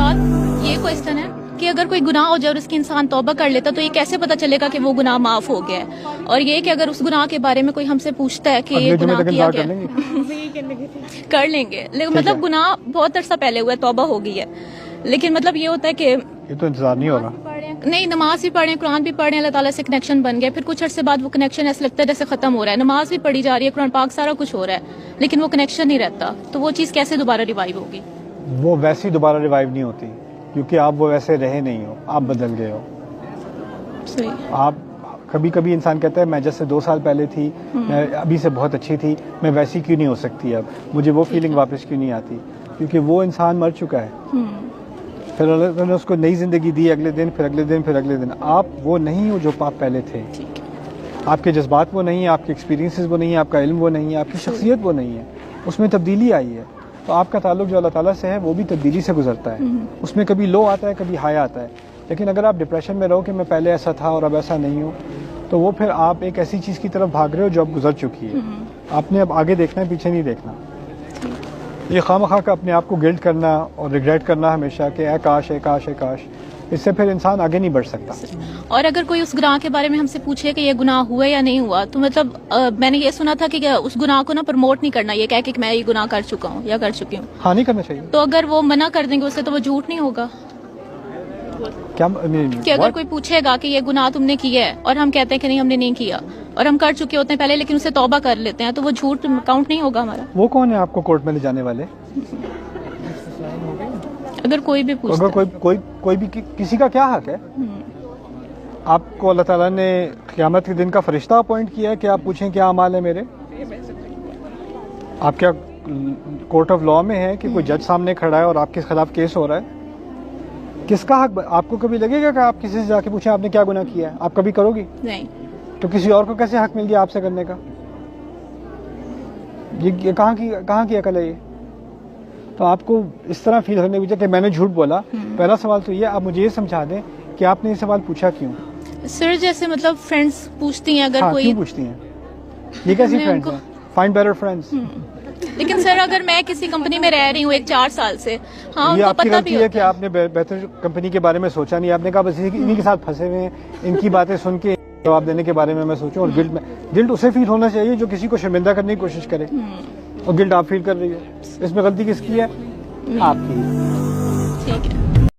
استاد یہ کوشچن ہے کہ اگر کوئی گناہ ہو جائے اور اس کی انسان توبہ کر لیتا تو یہ کیسے پتہ چلے گا کہ وہ گناہ معاف ہو گیا ہے؟ اور یہ کہ اگر اس گناہ کے بارے میں کوئی ہم سے پوچھتا ہے کہ یہ گناہ کیا گیا کر لیں گے، لیکن مطلب گناہ بہت عرصہ پہلے ہوا ہے، توبہ ہو گئی ہے، لیکن مطلب یہ ہوتا ہے کہ یہ تو انتظار نہیں ہوگا، نہیں نماز بھی پڑھیں، قرآن بھی پڑھیں، اللہ تعالیٰ سے کنیکشن بن گیا، پھر کچھ عرصے بعد وہ کنیکشن ایسا لگتا ہے جیسے ختم ہو رہا ہے، نماز بھی پڑھی جا رہی ہے، قرآن پاک سارا کچھ ہو رہا ہے، لیکن وہ کنیکشن نہیں رہتا، تو وہ چیز کیسے دوبارہ ریوائیو ہوگی؟ وہ ویسی دوبارہ ریوائیو نہیں ہوتی، کیونکہ آپ وہ ویسے رہے نہیں ہو، آپ بدل گئے ہو۔ صحیح۔ آپ کبھی کبھی انسان کہتا ہے میں جیسے 2 سال پہلے تھی میں ابھی سے بہت اچھی تھی، میں ویسی کیوں نہیں ہو سکتی، اب مجھے وہ فیلنگ واپس کیوں نہیں آتی، کیونکہ وہ انسان مر چکا ہے، پھر اللہ تعالیٰ نے اس کو نئی زندگی دی، اگلے دن پھر اگلے دن پھر اگلے دن۔ آپ وہ نہیں ہو جو آپ پہلے تھے، آپ کے جذبات وہ نہیں ہیں، آپ کے ایکسپیرینسز وہ نہیں ہیں، آپ کا علم وہ نہیں ہے، آپ کی شخصیت وہ نہیں ہے، اس میں تبدیلی آئی ہے، تو آپ کا تعلق جو اللہ تعالیٰ سے ہے وہ بھی تبدیلی سے گزرتا ہے، اس میں کبھی لو آتا ہے کبھی ہائی آتا ہے، لیکن اگر آپ ڈپریشن میں رہو کہ میں پہلے ایسا تھا اور اب ایسا نہیں ہوں، تو وہ پھر آپ ایک ایسی چیز کی طرف بھاگ رہے ہو جو اب گزر چکی ہے، آپ نے اب آگے دیکھنا ہے، پیچھے نہیں دیکھنا۔ یہ خواہ کا اپنے آپ کو گلٹ کرنا اور ریگریٹ کرنا ہمیشہ کہ اے کاش اے کاش اے کاش، اس سے پھر انسان آگے نہیں بڑھ سکتا۔ اور اگر کوئی اس گناہ کے بارے میں ہم سے پوچھے کہ یہ گناہ ہوا یا نہیں ہوا، تو مطلب میں نے یہ سنا تھا کہ اس گناہ کو نا پروموٹ نہیں کرنا، یہ کہہ کہ میں یہ گناہ کر چکا ہوں یا کر چکی ہوں، ہاں نہیں کرنا چاہیے۔ تو اگر وہ منع کر دیں گے اس سے تو وہ جھوٹ نہیں ہوگا کیا کہ اگر کوئی پوچھے گا کہ یہ گناہ تم نے کیا ہے اور ہم کہتے ہیں کہ نہیں ہم نے نہیں کیا اور ہم کر چکے ہوتے ہیں پہلے لیکن اسے توبہ کر لیتے ہیں، تو وہ جھوٹ کاؤنٹ نہیں ہوگا ہمارا؟ وہ کون ہے آپ کو کورٹ میں لے جانے والے؟ اگر کوئی بھی پوچھتا اگر کوئی بھی کسی کا کیا حق ہے؟ آپ کو اللہ تعالیٰ نے قیامت کے دن کا فرشتہ اپوائنٹ کیا ہے کہ آپ پوچھیں کیا اعمال ہے میرے؟ آپ کیا کورٹ آف لا میں ہے کہ کوئی جج سامنے کھڑا ہے اور آپ کے خلاف کیس ہو رہا ہے؟ کس کا حق؟ آپ کو کبھی لگے گا کہ آپ کسی سے جا کے پوچھیں آپ نے کیا گناہ کیا ہے؟ آپ کبھی کرو گی؟ نہیں۔ تو کسی اور کو کیسے حق مل گیا آپ سے کرنے کا؟ یہ کہاں کی عقل ہے یہ؟ تو آپ کو اس طرح فیل ہونے کی وجہ کہ میں نے جھوٹ بولا، پہلا سوال تو یہ، آپ مجھے یہ سمجھا دیں کہ آپ نے یہ سوال پوچھا کیوں؟ سر جیسے مطلب فرینڈس پوچھتی ہیں اگر کوئی، کیوں پوچھتی ہیں؟ یہ کیسی فرینڈس ہیں؟ Find better friends. لیکن سر اگر میں کسی کمپنی میں رہ رہی ہوں 4 سال سے، ہاں یہ ان آپ کو کی پتہ غلطی بھی ہے کہ آپ نے بہتر کمپنی کے بارے میں سوچا نہیں، آپ نے کہا بس انہی کے ساتھ پھنسے ہوئے ہیں، ان کی باتیں سن کے جواب دینے کے بارے میں سوچوں، اور گلٹ اسے فیل ہونا چاہیے جو کسی کو شرمندہ کرنے کی کوشش کرے، اور گلٹ آپ فیل کر رہی ہے، اس میں غلطی کس کی ہے؟ آپ کی۔ ٹھیک ہے۔